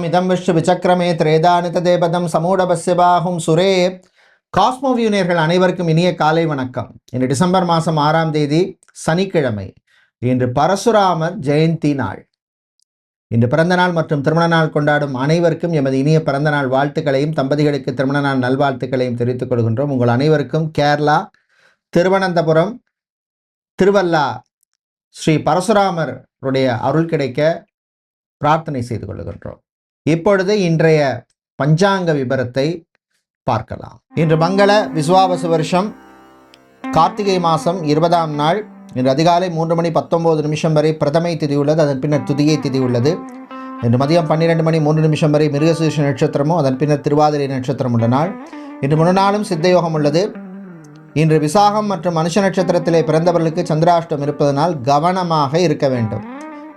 இதம் விஷ்ணு விசக்கிரமே திரேதானித தேபதம் சமூடபஸ்ய பாகும் சுரே. Cosmo view நேயர்கள் அனைவருக்கும் இனிய காலை வணக்கம். இன்று டிசம்பர் மாதம் 6ஆம் தேதி சனிக்கிழமை. இன்று பரசுராமர் ஜெயந்தி நாள். இன்று பிறந்தநாள் மற்றும் திருமண நாள் கொண்டாடும் அனைவருக்கும் எமது இனிய பிறந்தநாள் வாழ்த்துக்களையும் தம்பதிகளுக்கு திருமண நாள் நல்வாழ்த்துக்களையும் தெரிவித்துக் கொள்கின்றோம். உங்கள் அனைவருக்கும் கேரளா திருவனந்தபுரம் திருவல்லா ஸ்ரீ பரசுராமருடைய அருள் கிடைக்க பிரார்த்தனை செய்து கொள்கின்றோம். இப்பொழுது இன்றைய பஞ்சாங்க விபரத்தை பார்க்கலாம். இன்று மங்கள விசுவாவசு வருஷம் கார்த்திகை மாதம் 20ஆம் நாள். இன்று அதிகாலை 3:19 வரை பிரதமை திதி உள்ளது. அதன் பின்னர் துதியை திதி உள்ளது. இன்று மதியம் 12:03 வரை மிருகசீர்ஷ நட்சத்திரமும் அதன் பின்னர் திருவாதிரை நட்சத்திரம் உள்ள நாள். இன்று முழு நாளும் சித்தயோகம் உள்ளது. இன்று விசாகம் மற்றும் மனுஷ நட்சத்திரத்திலே பிறந்தவர்களுக்கு சந்திராஷ்டம் இருப்பதனால் கவனமாக இருக்க வேண்டும்.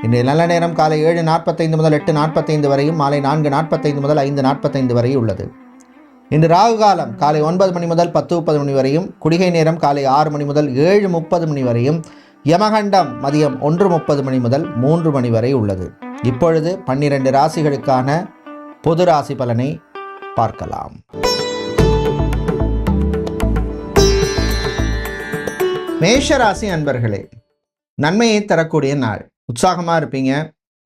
இன்றைய நல்ல நேரம் காலை 7:45 முதல் 8:45 வரையும், மாலை 4:45 முதல் 5:45 வரை உள்ளது. இன்று ராகு காலம் காலை 9 மணி முதல் 10:30 வரையும், குடிகை நேரம் காலை 6 மணி முதல் 7:30 வரையும், யமகண்டம் மதியம் 1:30 முதல் 3 மணி வரை உள்ளது. இப்பொழுது 12 ராசிகளுக்கான பொது ராசி பலனை பார்க்கலாம். மேஷராசி அன்பர்களே, நன்மையை தரக்கூடிய நாள். உற்சாகமாக இருப்பீங்க.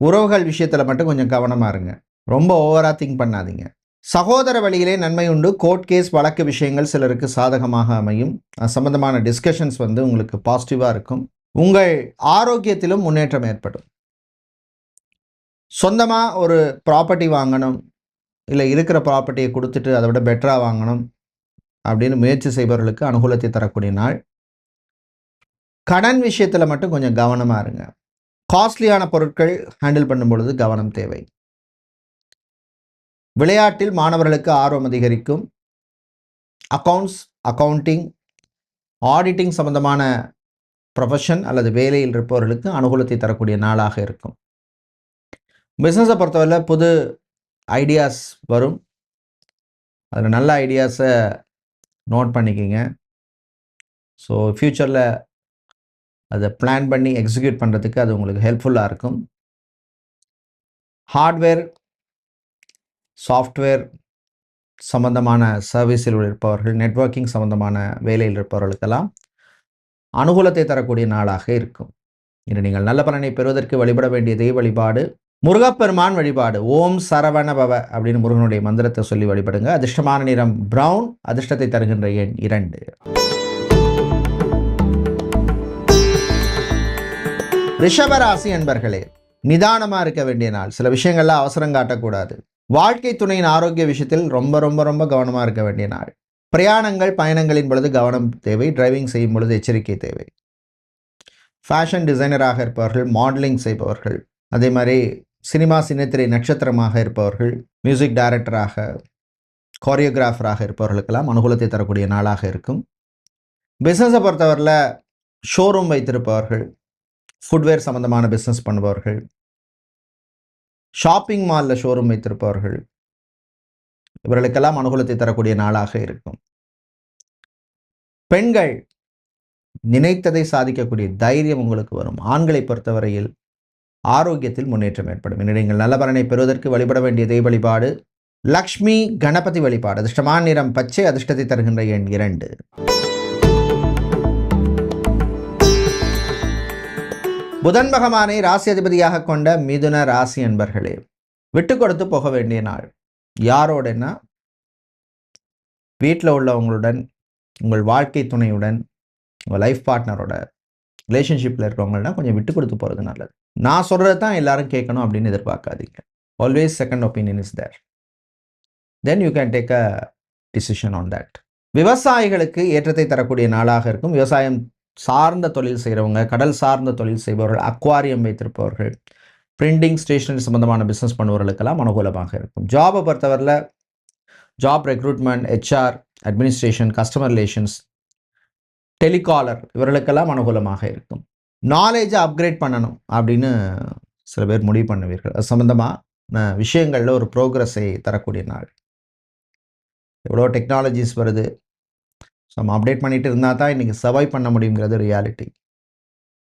உறவுகள் விஷயத்தில் மட்டும் கொஞ்சம் கவனமாக இருங்க. ரொம்ப ஓவராக திங்க் பண்ணாதீங்க. சகோதர வழியிலே நன்மை உண்டு. கோர்ட் கேஸ் வழக்கு விஷயங்கள் சிலருக்கு சாதகமாக அமையும். சம்பந்தமான டிஸ்கஷன்ஸ் உங்களுக்கு பாசிட்டிவாக இருக்கும். உங்கள் ஆரோக்கியத்திலும் முன்னேற்றம் ஏற்படும். சொந்தமாக ஒரு ப்ராப்பர்ட்டி வாங்கணும், இல்லை இருக்கிற ப்ராப்பர்ட்டியை கொடுத்துட்டு அதை விட பெட்டராக வாங்கணும் அப்படின்னு முயற்சி செய்பவர்களுக்கு அனுகூலத்தை தரக்கூடிய நாள். கடன் விஷயத்தில் மட்டும் கொஞ்சம் கவனமாக இருங்க. காஸ்ட்லியான பொருட்கள் ஹேண்டில் பண்ணும் பொழுது கவனம் தேவை. விளையாட்டில் மாணவர்களுக்கு ஆர்வம் அதிகரிக்கும். அக்கவுண்ட்ஸ், அக்கவுண்டிங், ஆடிட்டிங் சம்பந்தமான ப்ரொஃபஷன் அல்லது வேலையில் இருப்பவர்களுக்கு அனுகூலத்தை தரக்கூடிய நாளாக இருக்கும். பிஸ்னஸை பொறுத்தவரை புது ஐடியாஸ் வரும். அதில் நல்ல ஐடியாஸை நோட் பண்ணிக்கிங்க. ஸோ ஃப்யூச்சரில் அதை பிளான் பண்ணி எக்ஸிக்யூட் பண்ணுறதுக்கு அது உங்களுக்கு ஹெல்ப்ஃபுல்லாக இருக்கும். ஹார்ட்வேர், சாஃப்ட்வேர் சம்பந்தமான சர்வீஸில் இருப்பவர்கள், நெட்வொர்க்கிங் சம்பந்தமான வேலையில் இருப்பவர்களுக்கெல்லாம் அனுகூலத்தை தரக்கூடிய நாளாக இருக்கும். இன்று நீங்கள் நல்ல பலனை பெறுவதற்கு வழிபட வேண்டிய தெய்வ வழிபாடு முருகப்பெருமான் வழிபாடு. ஓம் சரவண பவ அப்படின்னு முருகனுடைய மந்திரத்தை சொல்லி வழிபடுங்க. அதிர்ஷ்டமான நிறம் பிரவுன். அதிர்ஷ்டத்தை தருகின்ற எண் 2. ரிஷபராசி அன்பர்களே, நிதானமாக இருக்க வேண்டிய நாள். சில விஷயங்கள்லாம் அவசரம் காட்டக்கூடாது. வாழ்க்கை துணையின் ஆரோக்கிய விஷயத்தில் ரொம்ப ரொம்ப ரொம்ப கவனமாக இருக்க வேண்டிய நாள். பிரயாணங்கள், பயணங்களின் பொழுது கவனம் தேவை. டிரைவிங் செய்யும் பொழுது எச்சரிக்கை தேவை. ஃபேஷன் டிசைனராக இருப்பவர்கள், மாடலிங் செய்பவர்கள், அதே மாதிரி சினிமா சின்னத்திரை நட்சத்திரமாக இருப்பவர்கள், மியூசிக் டைரக்டராக, கோரியோகிராஃபராக இருப்பவர்களுக்கெல்லாம் அனுகூலத்தை தரக்கூடிய நாளாக இருக்கும். பிஸ்னஸை பொறுத்தவரையில் ஷோரூம் வைத்திருப்பவர்கள், ஃபுட்வேர் சம்பந்தமான பிஸ்னஸ் பண்ணுபவர்கள், ஷாப்பிங் மாலில் ஷோரூம் வைத்திருப்பவர்கள், இவர்களுக்கெல்லாம் அனுகூலத்தை தரக்கூடிய நாளாக இருக்கும். பெண்கள் நினைத்ததை சாதிக்கக்கூடிய தைரியம் உங்களுக்கு வரும். ஆண்களை பொறுத்தவரையில் ஆரோக்கியத்தில் முன்னேற்றம் ஏற்படும். இன்று நீங்கள் நல்ல பலனை பெறுவதற்கு வழிபட வேண்டிய தெய்வ வழிபாடு லக்ஷ்மி கணபதி வழிபாடு. அதிர்ஷ்டமான நிறம் பச்சை. அதிர்ஷ்டத்தை தருகின்ற எண் 2. புதன் பகவானை ராசி அதிபதியாக கொண்ட மிதுன ராசி அன்பர்களே, விட்டு கொடுத்து போக வேண்டிய நாள். யாரோடனா? வீட்டில் உள்ளவங்களுடன், உங்கள் வாழ்க்கை துணையுடன், உங்கள் லைஃப் பார்ட்னரோட, ரிலேஷன்ஷிப்பில் இருக்கிறவங்கள்னா கொஞ்சம் விட்டு கொடுத்து போகிறது நல்லது. நான் சொல்கிறது தான் எல்லாரும் கேட்கணும் அப்படின்னு எதிர்பார்க்காதீங்க. Always second opinion is there. Then you can take a decision on that. விவசாயிகளுக்கு ஏற்றத்தை தரக்கூடிய நாளாக இருக்கும். விவசாயம் சார்ந்த தொழில் செய்கிறவங்க, கடல் சார்ந்த தொழில் செய்பவர்கள், அக்வாரியம் வைத்திருப்பவர்கள், பிரிண்டிங், ஸ்டேஷனரி சம்பந்தமான பிஸ்னஸ் பண்ணுவவர்களுக்கெல்லாம் அனுகூலமாக இருக்கும். ஜாபை பொறுத்தவரையில் job recruitment, HR, administration, customer relations, telecaller இவர்களுக்கெல்லாம் அனுகூலமாக இருக்கும். நாலேஜை அப்கிரேட் பண்ணணும் அப்படின்னு சில பேர் முடிவு பண்ணுவீர்கள். அது சம்பந்தமான விஷயங்களில் ஒரு ப்ரோக்ரஸை தரக்கூடிய நாள். எவ்வளோ டெக்னாலஜிஸ் வருது. ஸோ நம்ம அப்டேட் பண்ணிட்டு இருந்தால் தான் இன்றைக்கி சர்வை பண்ண முடியுங்கிறது ரியாலிட்டி.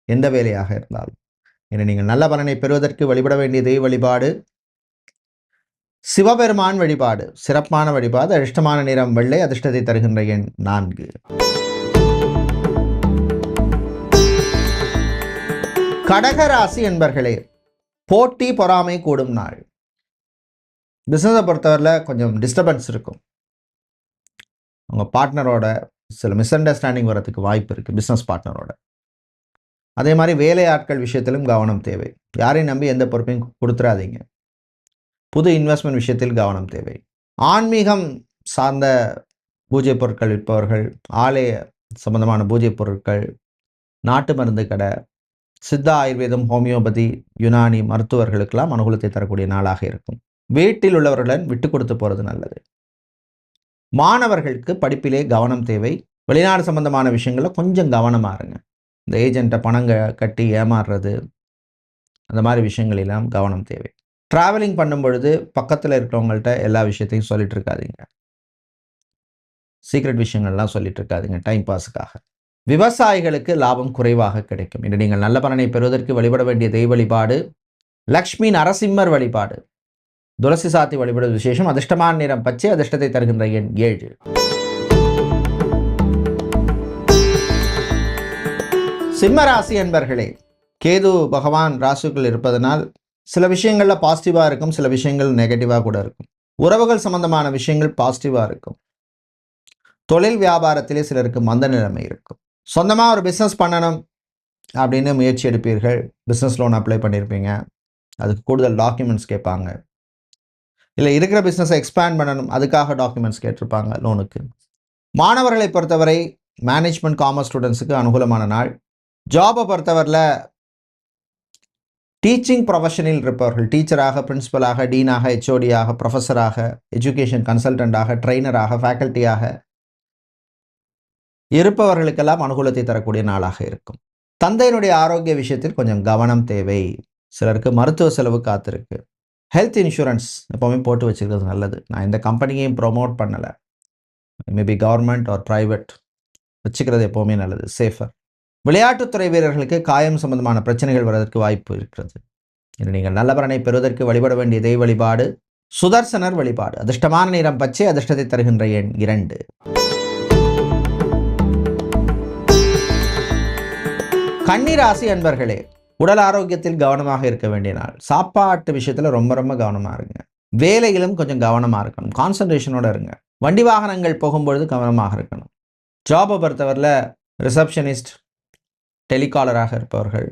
எந்த வேலையாக இருந்தாலும். ஏன்னா நீங்கள் நல்ல பலனை பெறுவதற்கு வழிபட வேண்டிய தெய்வ வழிபாடு சிவபெருமான் வழிபாடு சிறப்பான வழிபாடு. அதிர்ஷ்டமான நிறம் வெள்ளை. அதிர்ஷ்டத்தை தருகின்ற எண் 4. கடகராசி என்பர்களே, போட்டி பொறாமை கூடும் நாள். பிஸ்னஸை பொறுத்தவரையில் கொஞ்சம் டிஸ்டர்பன்ஸ் இருக்கும். உங்கள் பார்ட்னரோட சில மிஸ் அண்டர்ஸ்டாண்டிங் வரதுக்கு வாய்ப்பு இருக்குது, பிஸ்னஸ் பார்ட்னரோட. அதே மாதிரி வேலையாட்கள் விஷயத்திலும் கவனம் தேவை. யாரையும் நம்பி எந்த பொறுப்பையும் கொடுத்துடாதீங்க. புது இன்வெஸ்ட்மெண்ட் விஷயத்தில் கவனம் தேவை. ஆன்மீகம் சார்ந்த பூஜை பொருட்கள் விற்பவர்கள், ஆலய சம்பந்தமான பூஜை பொருட்கள், நாட்டு மருந்து கடை, சித்தா ஆயுர்வேதம், ஹோமியோபதி, யுனானி மருத்துவர்களுக்கெல்லாம் அனுகூலத்தை தரக்கூடிய நாளாக இருக்கும். வீட்டில் உள்ளவர்களுடன் விட்டு கொடுத்து போகிறது நல்லது. மாணவர்களுக்கு படிப்பிலே கவனம் தேவை. வெளிநாடு சம்பந்தமான விஷயங்களில் கொஞ்சம் கவனமாக இருங்க. இந்த ஏஜென்ட்டை பணம் கட்டி ஏமாறுறது, அந்த மாதிரி விஷயங்களெல்லாம் கவனம் தேவை. ட்ராவலிங் பண்ணும் பொழுது பக்கத்தில் இருக்கிறவங்கள்ட்ட எல்லா விஷயத்தையும் சொல்லிட்டு இருக்காதீங்க. சீக்ரெட் விஷயங்கள்லாம் சொல்லிட்டு இருக்காதீங்க டைம் பாஸுக்காக. விவசாயிகளுக்கு லாபம் குறைவாக கிடைக்கும். இன்று நீங்கள் நல்ல பலனை பெறுவதற்கு வழிபட வேண்டிய தெய்வ வழிபாடு லக்ஷ்மி நரசிம்மர் வழிபாடு. துளசி சாத்தி வழிபடுவது விசேஷம். அதிர்ஷ்டமான நிறம் பச்சை. அதிர்ஷ்டத்தை தருகின்ற எண் 7. சிம்மராசி என்பர்களே, கேது பகவான் ராசிக்குள் இருப்பதனால் சில விஷயங்களில் பாசிட்டிவாக இருக்கும், சில விஷயங்கள் நெகட்டிவாக கூட இருக்கும். உறவுகள் சம்பந்தமான விஷயங்கள் பாசிட்டிவாக இருக்கும். தொழில் வியாபாரத்திலே சிலருக்கு மந்த நிலைமை இருக்கும். சொந்தமாக ஒரு பிஸ்னஸ் பண்ணணும் அப்படின்னு முயற்சி எடுப்பீர்கள். பிஸ்னஸ் லோன் அப்ளை பண்ணியிருப்பீங்க, அதுக்கு கூடுதல் டாக்குமெண்ட்ஸ் கேட்பாங்க. இல்லை இருக்கிற பிஸ்னஸை எக்ஸ்பேண்ட் பண்ணணும், அதுக்காக டாக்குமெண்ட்ஸ் கேட்டிருப்பாங்க லோனுக்கு. மாணவர்களை பொறுத்தவரை மேனேஜ்மெண்ட் காமர்ஸ் ஸ்டூடெண்ட்ஸுக்கு அனுகூலமான நாள். ஜாபை பொறுத்தவரையில் டீச்சிங் ப்ரொஃபஷனில் இருப்பவர்கள், டீச்சராக, பிரின்சிபலாக, டீனாக, ஹெச்ஓடியாக, ப்ரொஃபஸராக, எஜுகேஷன் கன்சல்டண்டாக, ட்ரெயினராக, ஃபேக்கல்ட்டியாக இருப்பவர்களுக்கெல்லாம் அனுகூலத்தை தரக்கூடிய நாளாக இருக்கும். தந்தையினுடைய ஆரோக்கிய விஷயத்தில் கொஞ்சம் கவனம் தேவை. சிலருக்கு மருத்துவ செலவு காத்திருக்கு. ஹெல்த் இன்சூரன்ஸ் எப்போவுமே போட்டு வச்சுக்கிறது நல்லது. நான் இந்த கம்பெனியையும் ப்ரொமோட் பண்ணலை, மேபி கவர்மெண்ட் ஆர் ப்ரைவேட், வச்சுக்கிறது எப்போவுமே நல்லது, சேஃபர். விளையாட்டுத்துறை வீரர்களுக்கு காயம் சம்பந்தமான பிரச்சனைகள் வருவதற்கு வாய்ப்பு இருக்கிறது. இன்று நீங்கள் நல்ல பலனை பெறுவதற்கு வழிபட வேண்டிய தெய்வ வழிபாடு சுதர்சனர் வழிபாடு. அதிர்ஷ்டமான நிறம் பச்சை. அதிர்ஷ்டத்தை தருகின்ற எண் 2. கன்னிராசி அன்பர்களே, உடல் ஆரோக்கியத்தில் கவனமாக இருக்க வேண்டிய நாள். சாப்பாட்டு விஷயத்தில் ரொம்ப ரொம்ப கவனமாக இருங்க. வேலையிலும் கொஞ்சம் கவனமாக இருக்கணும், கான்சன்ட்ரேஷனோடு இருங்க. வண்டி வாகனங்கள் போகும்பொழுது கவனமாக இருக்கணும். ஜாபை பொறுத்தவரையில் ரிசப்ஷனிஸ்ட், டெலிகாலராக இருப்பவர்கள்,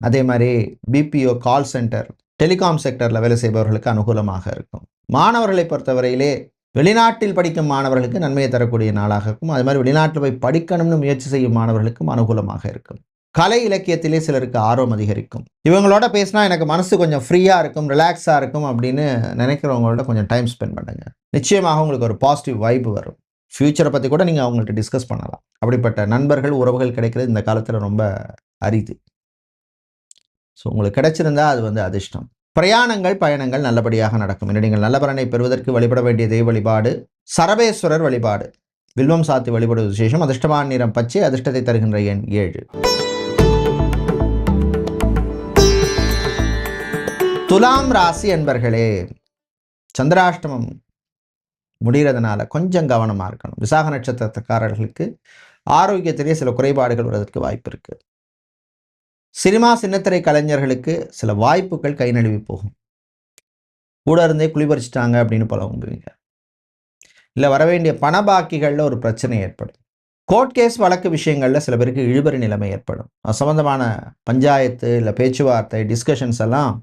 அதே மாதிரி பிபிஓ, கால் சென்டர், டெலிகாம் செக்டரில் வேலை செய்பவர்களுக்கு அனுகூலமாக இருக்கும். மாணவர்களை பொறுத்தவரையிலே வெளிநாட்டில் படிக்கும் மாணவர்களுக்கு நன்மையை தரக்கூடிய நாளாக இருக்கும். அது மாதிரி வெளிநாட்டில் போய் படிக்கணும்னு முயற்சி செய்யும் மாணவர்களுக்கும் அனுகூலமாக இருக்கும். கலை இலக்கியத்திலே சிலருக்கு ஆர்வம் அதிகரிக்கும். இவங்களோட பேசினா எனக்கு மனசு கொஞ்சம் ஃப்ரீயாக இருக்கும், ரிலாக்ஸாக இருக்கும் அப்படின்னு நினைக்கிறவங்களோட கொஞ்சம் டைம் ஸ்பெண்ட் பண்ணுங்க. நிச்சயமாக உங்களுக்கு ஒரு பாசிட்டிவ் வைப் வரும். ஃப்யூச்சரை பற்றி கூட நீங்கள் அவங்கள்ட்ட டிஸ்கஸ் பண்ணலாம். அப்படிப்பட்ட நண்பர்கள், உறவுகள் கிடைக்கிறது இந்த காலத்தில் ரொம்ப அரிது. ஸோ உங்களுக்கு கிடைச்சிருந்தா அது அதிர்ஷ்டம். பிரயாணங்கள், பயணங்கள் நல்லபடியாக நடக்கும். இன்று நீங்கள் நல்ல பலனை பெறுவதற்கு வழிபட வேண்டிய தெய்வ வழிபாடு சரபேஸ்வரர் வழிபாடு. வில்வம் சாத்தி வழிபடுவது விசேஷம். அதிர்ஷ்டமான நிறம் பச்சை. அதிர்ஷ்டத்தை தருகின்ற எண் 7. துலாம் ராசி என்பர்களே, சந்திராஷ்டமம் முடிகிறதுனால கொஞ்சம் கவனமாக இருக்கணும். விசாக நட்சத்திரக்காரர்களுக்கு ஆரோக்கியத்திலே சில குறைபாடுகள் வருவதற்கு வாய்ப்பு இருக்கு. சினிமா சின்னத்திரை கலைஞர்களுக்கு சில வாய்ப்புகள் கை நழுவி போகும். கூட இருந்தே குளிபறிச்சிட்டாங்க அப்படின்னு புலம்புவீங்க. இல்லை வரவேண்டிய பண பாக்கிகளில் ஒரு பிரச்சனை ஏற்படும். கோர்ட் கேஸ் வழக்கு விஷயங்களில் சில பேருக்கு இழுபறி நிலைமை ஏற்படும். அது சம்பந்தமான பஞ்சாயத்து இல்லை பேச்சுவார்த்தை டிஸ்கஷன்ஸ் எல்லாம்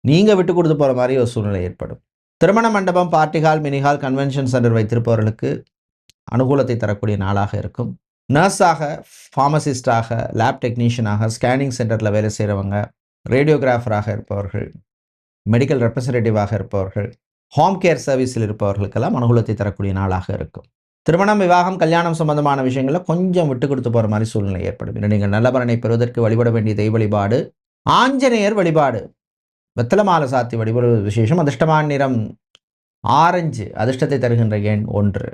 நீங்கள் விட்டு கொடுத்து போகிற மாதிரி ஒரு சூழ்நிலை ஏற்படும். திருமண மண்டபம், party hall, mini hall, convention centre வைத்திருப்பவர்களுக்கு அனுகூலத்தை தரக்கூடிய நாளாக இருக்கும். நர்ஸாக, ஃபார்மசிஸ்டாக, லேப் டெக்னீஷியனாக, ஸ்கேனிங் சென்டரில் வேலை செய்கிறவங்க, ரேடியோகிராஃபராக இருப்பவர்கள், மெடிக்கல் ரெப்ரசன்டேட்டிவாக இருப்பவர்கள், ஹோம் கேர் சர்வீஸில் இருப்பவர்களுக்கெல்லாம் அனுகூலத்தை தரக்கூடிய நாளாக இருக்கும். திருமணம், விவாகம், கல்யாணம் சம்பந்தமான விஷயங்களில் கொஞ்சம் விட்டு கொடுத்து போகிற மாதிரி சூழ்நிலை ஏற்படும். நீங்கள் நல்ல பலனை பெறுவதற்கு வழிபட வேண்டிய தெய்வ வழிபாடு ஆஞ்சநேயர் வழிபாடு. வெத்தலை மாலை சாத்தி வழிபடுவது விசேஷம். அதிர்ஷ்டமான நிறம் ஆரஞ்சு. அதிர்ஷ்டத்தை தருகின்ற எண் 1.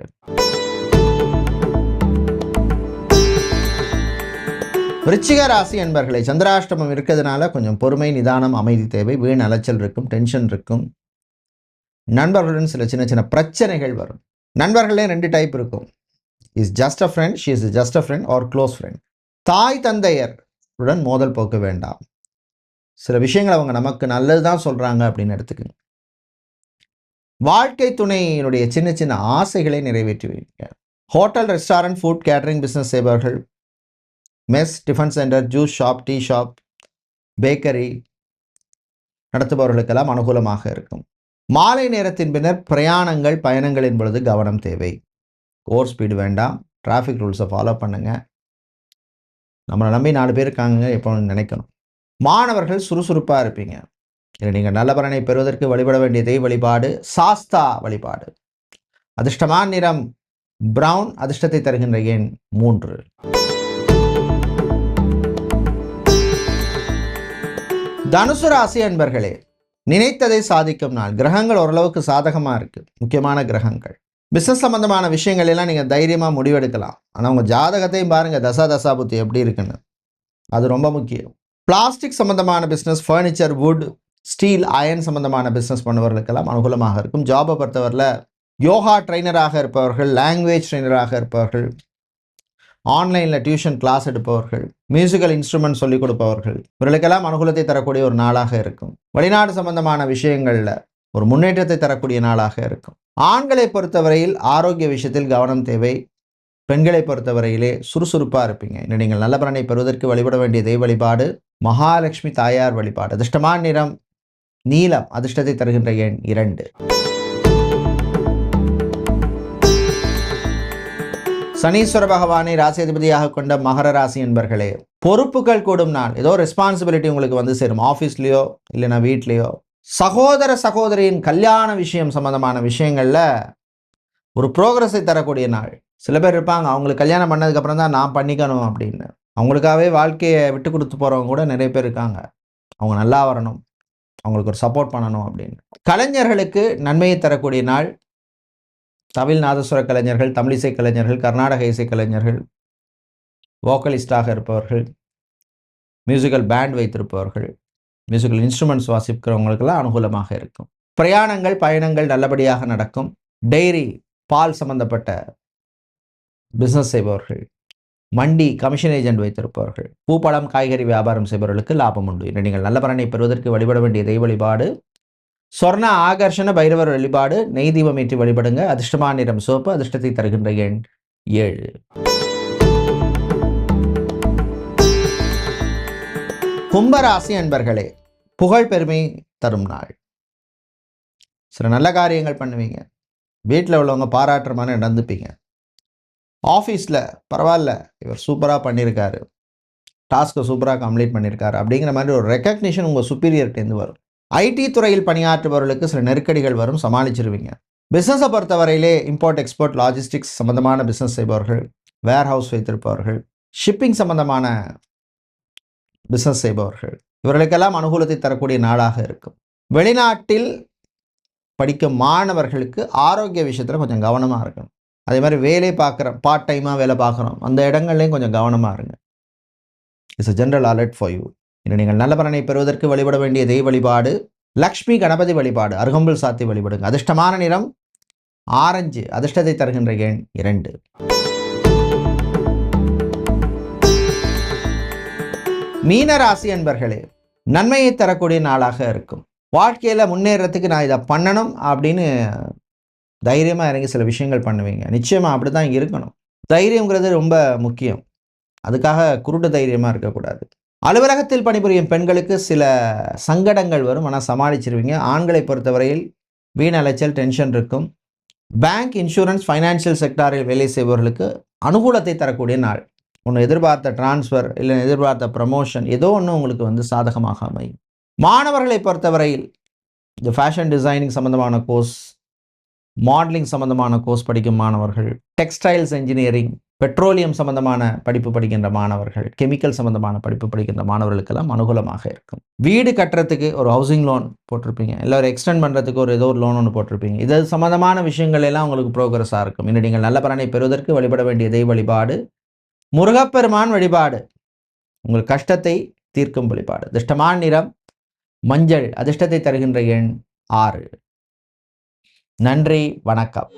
விருச்சிக ராசி என்பர்களை, சந்திராஷ்டமம் இருக்கிறதுனால கொஞ்சம் பொறுமை, நிதானம், அமைதி தேவை. வீண் அலைச்சல் இருக்கும், டென்ஷன் இருக்கும். நண்பர்களுடன் சில சின்ன சின்ன பிரச்சனைகள் வரும். நண்பர்களே 2 டைப் இருக்கும். Is just a friend, she is just a friend or close friend. தாய் தந்தையர் உடன் மோதல் போக்க வேண்டாம். சில விஷயங்கள் அவங்க நமக்கு நல்லது தான் சொல்கிறாங்க அப்படின்னு எடுத்துக்கங்க. வாழ்க்கை துணையினுடைய சின்ன சின்ன ஆசைகளை நிறைவேற்றி வைங்க. Hotel, restaurant, food, catering business செய்பவர்கள், mess, tiffin centre, juice shop, tea shop, bakery நடத்துபவர்களுக்கெல்லாம் அனுகூலமாக இருக்கும். மாலை நேரத்தின் பின்னர் பிரயாணங்கள், பயணங்களின் பொழுது கவனம் தேவை. ஓவர் ஸ்பீடு வேண்டாம். டிராஃபிக் ரூல்ஸை ஃபாலோ பண்ணுங்கள். நம்மளை நம்பி 4 பேர் இருக்காங்க எப்போ நினைக்கணும். மாணவர்கள் சுறுசுறுப்பாக இருப்பீங்க. நீங்கள் நல்ல பலனை பெறுவதற்கு வழிபட வேண்டிய தெய்வ வழிபாடு சாஸ்தா வழிபாடு. அதிர்ஷ்டமான நிறம் பிரவுன். அதிர்ஷ்டத்தை தருகின்ற எண் 3. தனுசு ராசி அன்பர்களே, நினைத்ததை சாதிக்கும் நாள். கிரகங்கள் ஓரளவுக்கு சாதகமாக இருக்குது. முக்கியமான கிரகங்கள். பிஸ்னஸ் சம்பந்தமான விஷயங்கள் எல்லாம் நீங்கள் தைரியமாக முடிவெடுக்கலாம். ஆனால் உங்கள் ஜாதகத்தையும் பாருங்கள், தசாபுத்தி எப்படி இருக்குன்னு. அது ரொம்ப முக்கியம். பிளாஸ்டிக் சம்பந்தமான business, furniture, wood, steel, iron சம்பந்தமான பிஸ்னஸ் பண்ணுவவர்களுக்கெல்லாம் அனுகூலமாக இருக்கும். ஜாபை பொறுத்தவரையில் யோகா ட்ரைனராக இருப்பவர்கள், லாங்குவேஜ் ட்ரைனராக இருப்பவர்கள், ஆன்லைனில் டியூஷன் கிளாஸ் எடுப்பவர்கள், மியூசிக்கல் இன்ஸ்ட்ருமெண்ட் சொல்லிக் கொடுப்பவர்கள், இவர்களுக்கெல்லாம் அனுகூலத்தை தரக்கூடிய ஒரு நாளாக இருக்கும். வெளிநாடு சம்பந்தமான விஷயங்களில் ஒரு முன்னேற்றத்தை தரக்கூடிய நாளாக இருக்கும். ஆண்களை பொறுத்தவரையில் ஆரோக்கிய விஷயத்தில் கவனம் தேவை. பெண்களை பொறுத்தவரையிலே சுறுசுறுப்பாக இருப்பீங்க. இன்னும் நீங்கள் நல்ல பலனை பெறுவதற்கு வழிபட வேண்டிய தெய்வ வழிபாடு மகாலட்சுமி தாயார் வழிபாடு. அதிர்ஷ்டமான நிறம் நீலம். அதிர்ஷ்டத்தை தருகின்ற எண் 2. சனீஸ்வர பகவானை ராசியதிபதியாக கொண்ட மகர ராசி என்பர்களே, பொறுப்புகள் கூடும் நாள். ஏதோ ரெஸ்பான்சிபிலிட்டி உங்களுக்கு வந்து சேரும். ஆஃபீஸ்லேயோ இல்லைன்னா வீட்லேயோ சகோதர சகோதரியின் கல்யாண விஷயம் சம்பந்தமான விஷயங்களில் ஒரு ப்ரோக்ரஸை தரக்கூடிய நாள். சில பேர் இருப்பாங்க, அவங்களுக்கு கல்யாணம் பண்ணதுக்கப்புறம் தான் நான் பண்ணிக்கணும் அப்படின்னு. அவங்களுக்காகவே வாழ்க்கையை விட்டு கொடுத்து போகிறவங்க கூட நிறைய பேர் இருக்காங்க. அவங்க நல்லா வரணும், அவங்களுக்கு ஒரு சப்போர்ட் பண்ணணும் அப்படின்னு. கலைஞர்களுக்கு நன்மையை தரக்கூடிய நாள். தமிழ் நாதஸ்வர கலைஞர்கள், தமிழிசை கலைஞர்கள், கர்நாடக இசை கலைஞர்கள், வோக்கலிஸ்டாக இருப்பவர்கள், மியூசிக்கல் பேண்ட் வைத்திருப்பவர்கள், மியூசிக்கல் இன்ஸ்ட்ருமெண்ட்ஸ் வாசிக்கிறவங்களுக்கெல்லாம் அனுகூலமாக இருக்கும். பிரயாணங்கள், பயணங்கள் நல்லபடியாக நடக்கும். டெய்ரி, பால் சம்பந்தப்பட்ட பிஸ்னஸ் செய்பவர்கள், மண்டி, கமிஷன் ஏஜென்ட் வைத்திருப்பவர்கள், பூப்பழம், காய்கறி வியாபாரம் செய்பவர்களுக்கு லாபம் உண்டு. இன்று நீங்கள் நல்ல பலனை பெறுவதற்கு வழிபட வேண்டிய தெய்வ வழிபாடு சொர்ண ஆகர்ஷண பைரவர் வழிபாடு. நெய் தீபம் ஏற்றி வழிபடுங்க. அதிர்ஷ்டமான நிறம் சிவப்பு. அதிர்ஷ்டத்தை தருகின்ற எண் 7. கும்பராசி அன்பர்களே, புகழ் பெருமை தரும் நாள். சில நல்ல காரியங்கள் பண்ணுவீங்க. வீட்டில் உள்ளவங்க பாராட்டுற மாதிரி நடந்துப்பீங்க. ஆஃபீஸில் பரவாயில்ல, இவர் சூப்பராக பண்ணியிருக்காரு, டாஸ்க்கை சூப்பராக கம்ப்ளீட் பண்ணியிருக்காரு அப்படிங்கிற மாதிரி ஒரு ரெக்கக்னிஷன் உங்கள் சுப்பீரியர்கிட்டேருந்து வரும். ஐடி துறையில் பணியாற்றுபவர்களுக்கு சில நெருக்கடிகள் வரும், சமாளிச்சிருவீங்க. பிஸ்னஸை பொறுத்தவரையிலே இம்போர்ட், எக்ஸ்போர்ட், லாஜிஸ்டிக்ஸ் சம்பந்தமான பிஸ்னஸ் செய்பவர்கள், வேர் ஹவுஸ் வைத்திருப்பவர்கள், ஷிப்பிங் சம்பந்தமான பிஸ்னஸ் செய்பவர்கள், இவர்களுக்கெல்லாம் அனுகூலத்தை தரக்கூடிய நாளாக இருக்கும். வெளிநாட்டில் படிக்கும் மாணவர்களுக்கு ஆரோக்கிய விஷயத்தில் கொஞ்சம் கவனமாக இருக்கணும். அதே மாதிரி வேலை பார்க்குறோம், பார்ட் டைமாக வேலை பார்க்குறோம், அந்த இடங்கள்லையும் கொஞ்சம் கவனமாக இருங்க. It's a general alert for you. இன்று நீங்கள் நல்ல பலனை பெறுவதற்கு வழிபட வேண்டிய தெய்வ வழிபாடு லக்ஷ்மி கணபதி வழிபாடு. அருகம்புல் சாத்தி வழிபடுங்க. அதிர்ஷ்டமான நிறம் ஆரஞ்சு. அதிர்ஷ்டத்தை தருகின்ற எண் 2. மீனராசி அன்பர்களே, நன்மையை தரக்கூடிய நாளாக இருக்கும். வாழ்க்கையில் முன்னேறத்துக்கு நான் இதை பண்ணணும் அப்படின்னு தைரியமாக இறங்கி சில விஷயங்கள் பண்ணுவீங்க. நிச்சயமாக அப்படி தான் இருக்கணும். தைரியங்கிறது ரொம்ப முக்கியம். அதுக்காக குருட்டு தைரியமாக இருக்கக்கூடாது. அலுவலகத்தில் பணிபுரியும் பெண்களுக்கு சில சங்கடங்கள் வரும், ஆனால் சமாளிச்சிருவீங்க. ஆண்களை பொறுத்தவரையில் வீண் அலைச்சல், டென்ஷன் இருக்கும். பேங்க், இன்சூரன்ஸ், ஃபைனான்சியல் செக்டாரில் வேலை செய்பவர்களுக்கு அனுகூலத்தை தரக்கூடிய நாள். ஒன்று எதிர்பார்த்த டிரான்ஸ்ஃபர் இல்லை எதிர்பார்த்த ப்ரமோஷன் ஏதோ ஒன்று உங்களுக்கு வந்து சாதகமாக அமையும். மாணவர்களை பொறுத்தவரையில் இந்த ஃபேஷன் டிசைனிங் சம்மந்தமான கோர்ஸ், மாடலிங் சம்மந்தமான கோர்ஸ் படிக்கும் மாணவர்கள், டெக்ஸ்டைல்ஸ் இன்ஜினியரிங், பெட்ரோலியம் சம்பந்தமான படிப்பு படிக்கின்ற மாணவர்கள், கெமிக்கல் சம்பந்தமான படிப்பு படிக்கின்ற மாணவர்களுக்கெல்லாம் அனுகூலமாக இருக்கும். வீடு கட்டுறதுக்கு ஒரு ஹவுசிங் லோன் போட்டிருப்பீங்க, இல்லை ஒரு எக்ஸ்டெண்ட் பண்ணுறதுக்கு ஒரு ஏதோ ஒரு லோன் ஒன்று போட்டிருப்பீங்க. இது சம்பந்தமான விஷயங்கள் எல்லாம் உங்களுக்கு ப்ரோக்ரஸாக இருக்கும். இன்று நீங்கள் நல்ல பலனை பெறுவதற்கு வழிபட வேண்டிய தெய்வ வழிபாடு முருகப்பெருமான் வழிபாடு. உங்கள் கஷ்டத்தை தீர்க்கும் வழிபாடு. அதிர்ஷ்டமான நிறம் மஞ்சள். அதிர்ஷ்டத்தை தருகின்ற எண் 6. நன்றி, வணக்கம்.